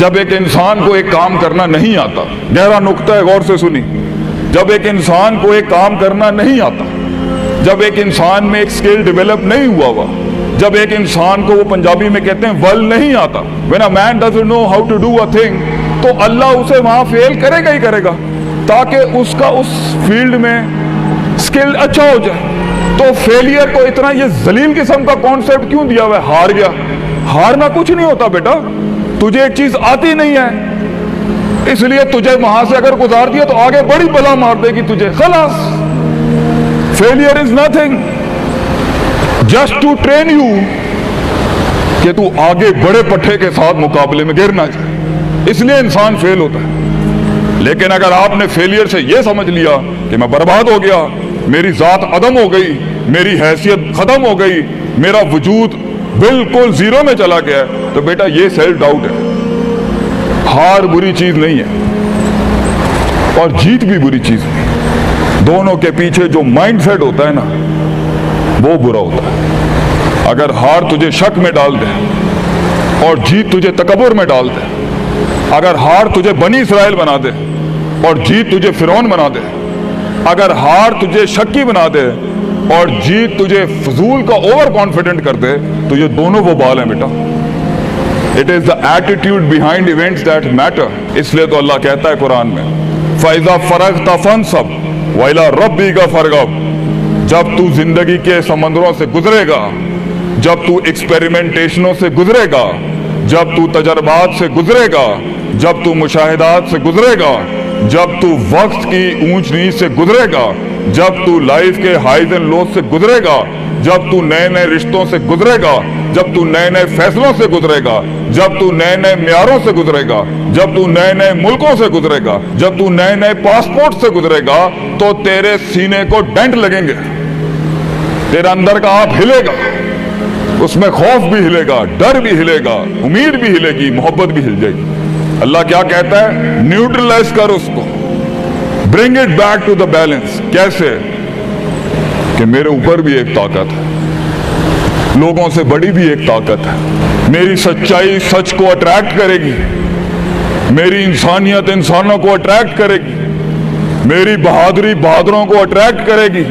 जब एक इंसान को एक काम करना नहीं आता, गहरा नुक्ता है, गौर से सुनी, जब एक इंसान को एक काम करना नहीं आता, जब एक इंसान में एक स्किल डेवलप नहीं हुआ, जब एक इंसान को, वो पंजाबी में कहते हैं, वल नहीं आता, when a man doesn't know how to do a thing, तो अल्लाह उसे वहां फेल करेगा ही करेगा, ताकि उसका उस फील्ड में स्किल अच्छा हो जाए। तो फेलियर को इतना ये जलील किस्म का कॉन्सेप्ट क्यों दिया हुआ है? हार गया, हारना कुछ नहीं होता बेटा, तुझे एक चीज आती नहीं है, इसलिए तुझे वहां से अगर गुजार दिया तो आगे बड़ी बला मार देगी तुझे, खलास। Failure is nothing, just to train you कि तू आगे बड़े पट्टे के साथ मुकाबले में गिर ना जाए, इसलिए इंसान फेल होता है। लेकिन अगर आपने फेलियर से यह समझ लिया कि मैं बर्बाद हो गया, मेरी जात अदम हो गई, मेरी हैसियत खत्म हो गई, मेरा वजूद बिल्कुल जीरो में चला गया, तो बेटा ये सेल्फ डाउट है। हार बुरी चीज नहीं है और जीत भी बुरी चीज नहीं, दोनों के पीछे जो माइंडसेट होता है ना, वो बुरा होता है। अगर हार तुझे शक में डाल दे और जीत तुझे तकब्बुर में डाल दे, अगर हार तुझे बनी इसराइल बना दे और जीत तुझे फिरौन बना दे, अगर हार तुझे शक्की बना दे और जीत तुझे फजूल का ओवर कॉन्फिडेंट कर दे, तो ये दोनों वो बाल हैं बेटा। It is the attitude behind events that matter. इसलिए तो अल्लाह कहता है कुरान में, फैजा फरगता फनसब वइला रब्बिका फरगब। जब तू जिंदगी के समंदरों से गुजरेगा, जब तू एक्सपेरिमेंटेशनों से गुजरेगा, जब तू तजर्बात से गुजरेगा, जब तू मुशाहिदात से गुजरेगा, जब तू वक्त की ऊंच नीच से गुजरेगा, जब तू लाइफ के हाइज एंड लोज से गुजरेगा, जब तू नए नए रिश्तों से गुजरेगा, जब तू नए नए फैसलों से गुजरेगा, जब तू नए नए म्यारों से गुजरेगा, जब तू नए नए मुल्कों से गुजरेगा, जब तू नए नए पासपोर्ट से गुजरेगा, तो तेरे सीने को डेंट लगेंगे, तेरा अंदर का आप हिलेगा, उसमें खौफ भी हिलेगा, डर भी हिलेगा, उम्मीद भी हिलेगी, मोहब्बत भी हिल जाएगी। अल्लाह क्या कहता है? न्यूट्रलाइज कर उसको, bring it back to the balance. कैसे? कि मेरे ऊपर भी एक ताकत है, लोगों से बड़ी भी एक ताकत है, मेरी सच्चाई सच को अट्रैक्ट करेगी, मेरी इंसानियत इंसानों को अट्रैक्ट करेगी, मेरी बहादुरी बहादुरों को अट्रैक्ट करेगी,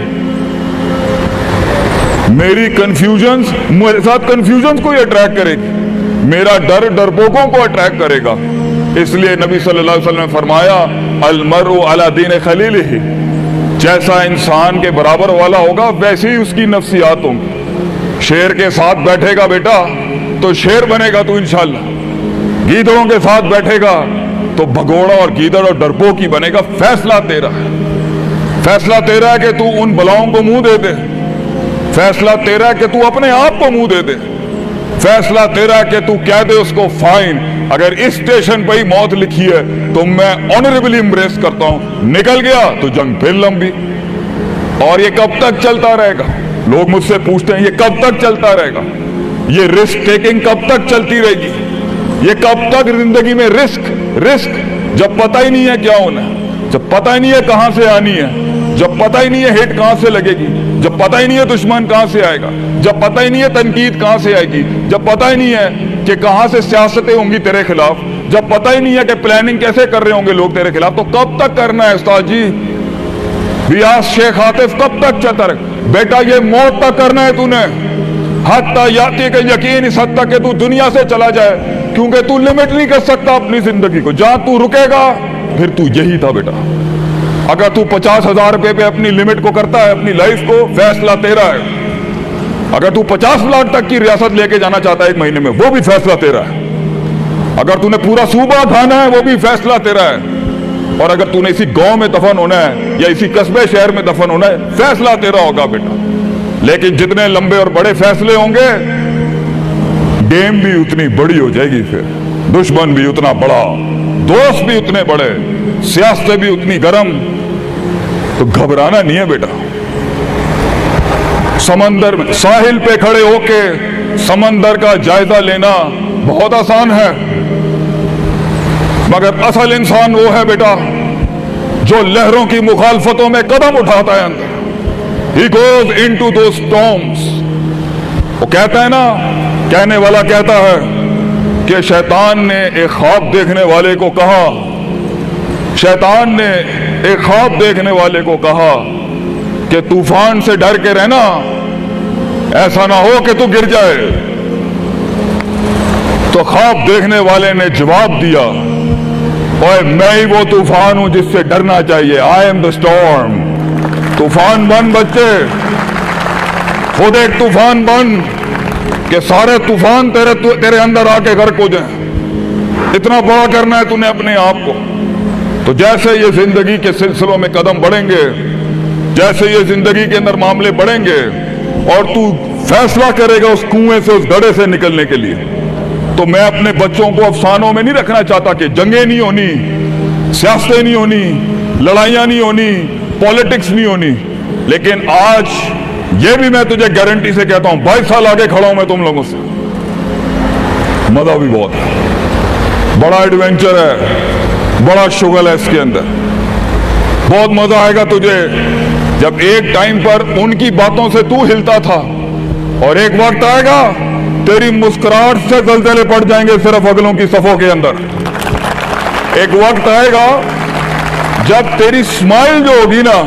मेरी कंफ्यूजन्स मेरे साथ कंफ्यूजन्स को ही अट्रैक्ट करेगी, मेरा डर डरपोकों को अट्रैक्ट करेगा। इसलिए नबी सल्लल्लाहु अलैहि वसल्लम ने फरमाया, अलमरउ अला दीन खलीलिही, जैसा इंसान के बराबर वाला होगा वैसे ही उसकी नफ्सियात होंगी। शेर के साथ बैठेगा बेटा तो शेर बनेगा तू इंशाअल्लाह, गीदड़ों के साथ बैठेगा तो भगोड़ा और गीदड़ और डरपोक ही बनेगा। फैसला तेरा है, फैसला तेरा है कि तू उन बलाओं को मुंह दे दे, फैसला तेरा है कि तू अपने आप को मुंह दे दे, फैसला तेरा है कि तू कह दे उसको फाइन, अगर इस स्टेशन पर ही मौत लिखी है तो मैं ऑनरेबली एम्ब्रेस करता हूं, निकल गया तो जंग फिर लंबी। और ये कब तक चलता रहेगा? लोग मुझसे पूछते हैं ये कब तक चलता रहेगा, ये रिस्क टेकिंग कब तक चलती रहेगी, ये कब तक जिंदगी में रिस्क जब पता ही नहीं है क्या होना है, जब पता ही नहीं है कहां से आनी है, जब पता ही नहीं है हिट कहां से लगेगी, जब पता ही नहीं है दुश्मन कहां से आएगा, जब पता ही नहीं है तनकीद कहां से आएगी, जब पता ही नहीं है कि कहां से सियासतें होंगी तेरे खिलाफ, जब पता ही नहीं है कि प्लानिंग कैसे कर रहे होंगे लोग तेरे खिलाफ, तो कब तक करना है उस्ताद जी? रियाज शेख आतिफ कब तक चलता रहे? बेटा ये मौत तक करना है तूने, हत्ता याती के यकीन, इस हद तक कि तू दुनिया से चला जाए, क्योंकि तू लिमिट नहीं कर सकता अपनी जिंदगी को। जहां तू रुकेगा फिर तू यही था बेटा। अगर तू 50,000 रुपए पे अपनी लिमिट को करता है, अपनी लाइफ को, फैसला तेरा है। अगर तू 50 लाख तक की रियासत लेके जाना चाहता है एक महीने में, वो भी फैसला तेरा है। अगर तूने पूरा सूबा खाना है, वो भी फैसला तेरा है। और अगर तूने इसी गांव में दफन होना है या इसी कस्बे शहर में दफन होना है, फैसला तेरा होगा बेटा। लेकिन जितने लंबे और बड़े फैसले होंगे, गेम भी उतनी बड़ी हो जाएगी, फिर दुश्मन भी उतना बड़ा, दोस्त भी उतने बड़े, सियासतें भी उतनी गर्म। तो घबराना नहीं है बेटा। समंदर में साहिल पे खड़े होके समंदर का जायजा लेना बहुत आसान है, मगर असल इंसान वो है बेटा जो लहरों की मुखालफतों में कदम उठाता है अंदर। He goes into those storms। वो कहता है ना, कहने वाला कहता है کہ شیطان نے ایک خواب دیکھنے والے کو کہا، شیطان نے ایک خواب دیکھنے والے کو کہا کہ طوفان سے ڈر کے رہنا، ایسا نہ ہو کہ تو گر جائے۔ تو خواب دیکھنے والے نے جواب دیا، اوے میں ہی وہ طوفان ہوں جس سے ڈرنا چاہیے، آئی ایم دا اسٹارم۔ طوفان بن بچے، خود ایک طوفان بن کہ سارے طوفان تیرے اندر آ کے غرق ہو جائیں۔ اتنا بڑا کرنا ہے تو نے اپنے آپ کو۔ تو جیسے یہ زندگی کے سلسلوں میں قدم بڑھیں گے، جیسے یہ زندگی کے اندر معاملے بڑھیں گے اور تو فیصلہ کرے گا اس کنویں سے، اس گڑھے سے نکلنے کے لیے، تو میں اپنے بچوں کو افسانوں میں نہیں رکھنا چاہتا کہ جنگیں نہیں ہونی، سیاستیں نہیں ہونی، لڑائیاں نہیں ہونی، پولیٹکس نہیں ہونی، لیکن آج یہ بھی میں تجھے گارنٹی سے کہتا ہوں، 22 سال آگے کھڑا ہوں میں تم لوگوں سے، مزہ بھی بہت ہے، بڑا ایڈونچر ہے، بڑا شغل ہے اس کے اندر، بہت مزہ آئے گا تجھے جب ایک ٹائم پر ان کی باتوں سے تو ہلتا تھا اور ایک وقت آئے گا تیری مسکراہٹ سے زلزلے پڑ جائیں گے صرف اگلوں کی صفوں کے اندر۔ ایک وقت آئے گا جب تیری اسمائل جو ہوگی نا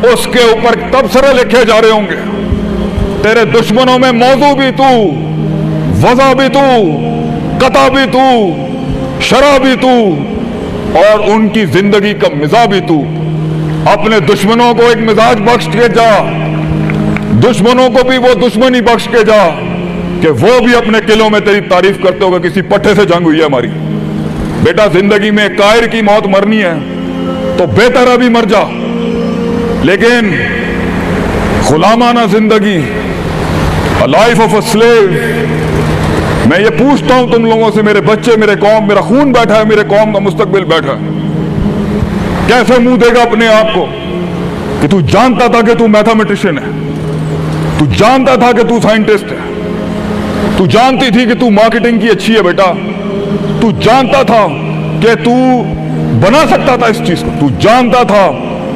اس کے اوپر تبصرے لکھے جا رہے ہوں گے، تیرے دشمنوں میں موضوع بھی تو، وضع بھی تو، قطع بھی تو، شرح بھی تو، اور ان کی زندگی کا مزاج بھی تو۔ اپنے دشمنوں کو ایک مزاج بخش کے جا، دشمنوں کو بھی وہ دشمنی بخش کے جا کہ وہ بھی اپنے قلعوں میں تیری تعریف کرتے ہوگا کسی پٹھے سے جنگ ہوئی ہے ہماری۔ بیٹا زندگی میں کائر کی موت مرنی ہے تو بہتر ابھی مر جا، لیکن غلامانہ زندگی، a life of a slave، میں یہ پوچھتا ہوں تم لوگوں سے، میرے بچے، میرے قوم، میرا خون بیٹھا ہے، میرے قوم کا مستقبل بیٹھا ہے، کیسے منہ دے گا اپنے آپ کو کہ تو جانتا تھا کہ تو میتھمیٹیشین ہے، تو جانتا تھا کہ تو سائنٹسٹ ہے، تو جانتی تھی کہ تو مارکیٹنگ کی اچھی ہے بیٹا، تو جانتا تھا کہ تو بنا سکتا تھا اس چیز کو، تو جانتا تھا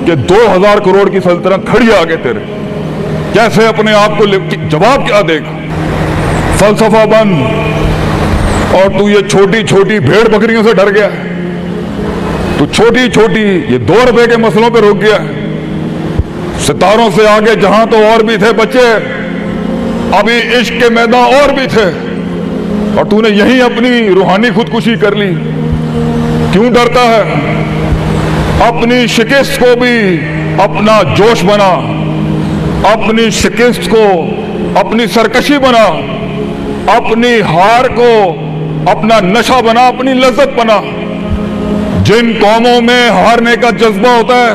کہ 2000 کروڑ کی سلطنت کھڑی آگے تیرے، کیسے اپنے آپ کو جواب کیا دے گا؟ فلسفہ بن، اور تو یہ چھوٹی چھوٹی بھیڑ بکریوں سے ڈر گیا ہے، تو چھوٹی چھوٹی یہ 2 روپے کے مسئلوں پہ رک گیا ہے۔ ستاروں سے آگے جہاں تو اور بھی تھے بچے، ابھی عشق کے میدان اور بھی تھے، اور تو نے یہیں اپنی روحانی خودکشی کر لی۔ کیوں ڈرتا ہے؟ اپنی شکست کو بھی اپنا جوش بنا، اپنی شکست کو اپنی سرکشی بنا، اپنی ہار کو اپنا نشہ بنا، اپنی لذت بنا۔ جن قوموں میں ہارنے کا جذبہ ہوتا ہے،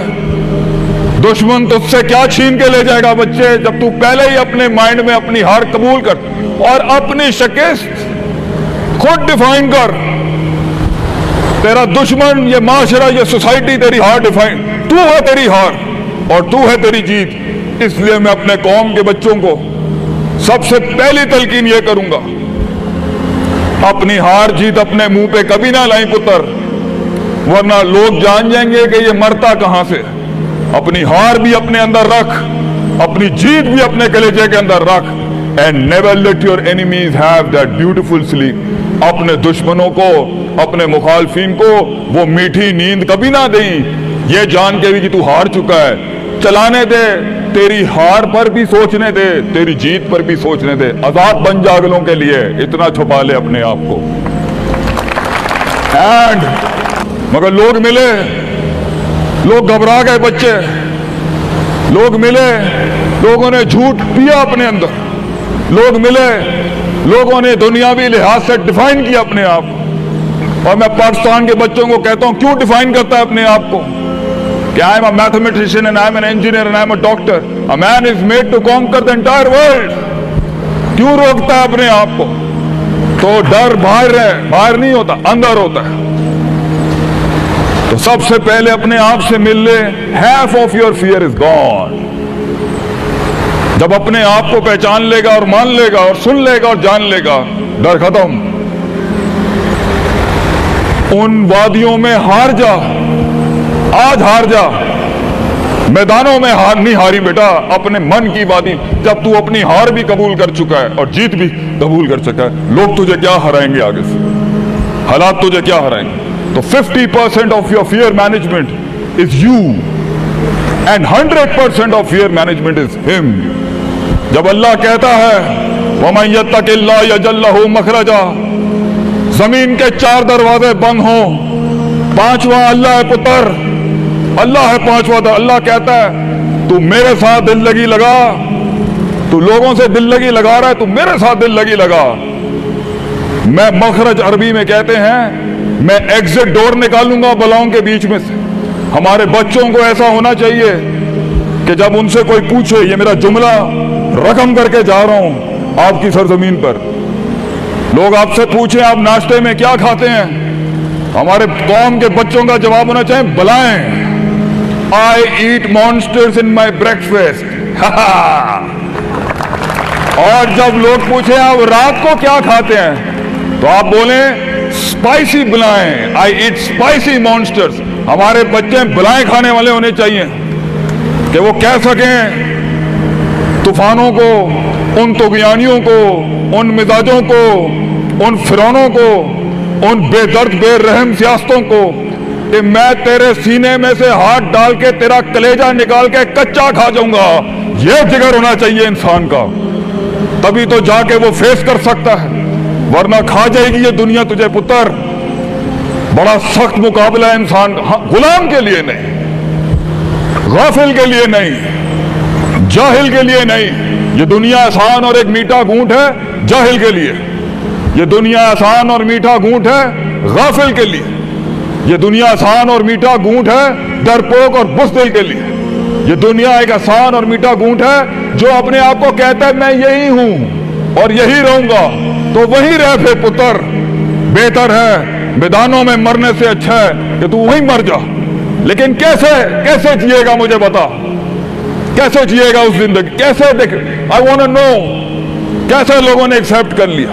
دشمن تجھ سے کیا چھین کے لے جائے گا بچے، جب تو پہلے ہی اپنے مائنڈ میں اپنی ہار قبول کر اور اپنی شکست خود ڈیفائن کر۔ تیرا دشمن یہ معاشرہ، یہ سوسائٹی تیری ہار ڈیفائن، تو ہے تیری ہار اور تو ہے تیری جیت۔ اس لیے میں اپنے قوم کے بچوں کو سب سے پہلی تلقین یہ کروں گا، اپنی ہار جیت اپنے منہ پہ کبھی نہ لائیں پتر، ورنہ لوگ جان جائیں گے کہ یہ مرتا کہاں سے۔ اپنی ہار بھی اپنے اندر رکھ، اپنی جیت بھی اپنے کلیجے کے اندر رکھ، and never let your enemies have that beautiful sleep۔ اپنے دشمنوں کو، اپنے مخالفین کو وہ میٹھی نیند کبھی نہ دیں، یہ جان کے بھی کہ تو ہار چکا ہے۔ چلانے دے، تیری ہار پر بھی سوچنے دے، تیری جیت پر بھی سوچنے دے۔ آزاد بن جا اگلوں کے لیے، اتنا چھپا لے اپنے آپ کو۔ اینڈ مگر لوگ ملے، لوگ گھبرا گئے بچے، لوگ ملے، لوگوں نے جھوٹ پیا اپنے اندر، لوگ ملے، لوگوں نے دنیاوی لحاظ سے ڈیفائن کیا اپنے آپ کو۔ اور میں پاکستان کے بچوں کو کہتا ہوں، کیوں ڈیفائن کرتا ہے اپنے آپ کو کہ I am a mathematician and I am an engineer and I am a doctor. A man is made to conquer the entire world۔ کیوں روکتا ہے اپنے آپ کو؟ تو ڈر باہر ہے، باہر نہیں ہوتا، اندر ہوتا ہے۔ تو سب سے پہلے اپنے آپ سے مل لے، half of your fear is gone۔ جب اپنے آپ کو پہچان لے گا اور مان لے گا اور سن لے گا اور جان لے گا، ڈر ختم۔ ان وادیوں میں ہار جا، آج ہار جا، میدانوں میں ہار نہیں ہاری بیٹا، اپنے من کی وادی۔ جب تو اپنی ہار بھی قبول کر چکا ہے اور جیت بھی قبول کر چکا ہے، لوگ تجھے کیا ہرائیں گے آگے سے؟ हालात तुझे क्या हराएंगे। तो 50% of your fear management is you and 100% of fear management is him. जब अल्लाह कहता है वमन यत्तकिल्लाह यजअल लहू मखरजा, जमीन के 4 दरवाजे बंद हो, 5वां अल्लाह है पुत्र, अल्लाह है 5वां। अल्लाह कहता है तू मेरे साथ दिल लगी लगा, तू लोगों से दिल लगी लगा रहा है, तू मेरे साथ दिल लगी लगा। मैं मखरज अरबी में कहते हैं मैं एग्जिट डोर निकालूंगा बलाओं के बीच में से। हमारे बच्चों को ऐसा होना चाहिए कि जब उनसे कोई पूछे, ये मेरा जुमला रकम करके जा रहा हूं आपकी सरजमीन पर, लोग आपसे पूछें आप नाश्ते में क्या खाते हैं, हमारे कौम के बच्चों का जवाब होना चाहिए बलाएं आई ईट मॉन्स्टर्स इन माई ब्रेकफास्ट। और जब लोग पूछे आप रात को क्या खाते हैं तो आप बोले स्पाइसी बलाएं, आई ईट स्पाइसी मॉन्स्टर्स। हमारे बच्चे बलाएं खाने वाले होने चाहिए कि वो कह सकें तूफानों को, उन तुगयानियों को, उन मिजाजों को, उन फिरौनों को, उन बेदर्द बेरहम सियासतों को कि मैं तेरे सीने में से हाथ डाल के तेरा कलेजा निकाल के कच्चा खा जाऊंगा। यह जिगर होना चाहिए इंसान का, तभी तो जाके वो फेस कर सकता है, वरना खा जाएगी ये दुनिया तुझे पुत्र। बड़ा सख्त मुकाबला है इंसान, गुलाम के लिए नहीं, गाफिल के लिए नहीं, जाहिल के लिए नहीं। ये दुनिया आसान और एक मीठा घूंट है जाहिल के लिए, ये दुनिया आसान और मीठा घूंट है गाफिल के लिए, ये दुनिया आसान और मीठा घूंट है डरपोक और बुज़दिल के लिए। ये दुनिया एक आसान और मीठा घूंट है जो अपने आप को कहता है मैं यही हूं और यही रहूंगा, तो वही रह फिर पुत्र। बेहतर है मैदानों में मरने से अच्छा है कि तू वहीं मर जा। लेकिन कैसे जिएगा मुझे बता, कैसे जिएगा उस जिंदगी, कैसे देख, आई वांट टू नो कैसे लोगों ने एक्सेप्ट कर लिया।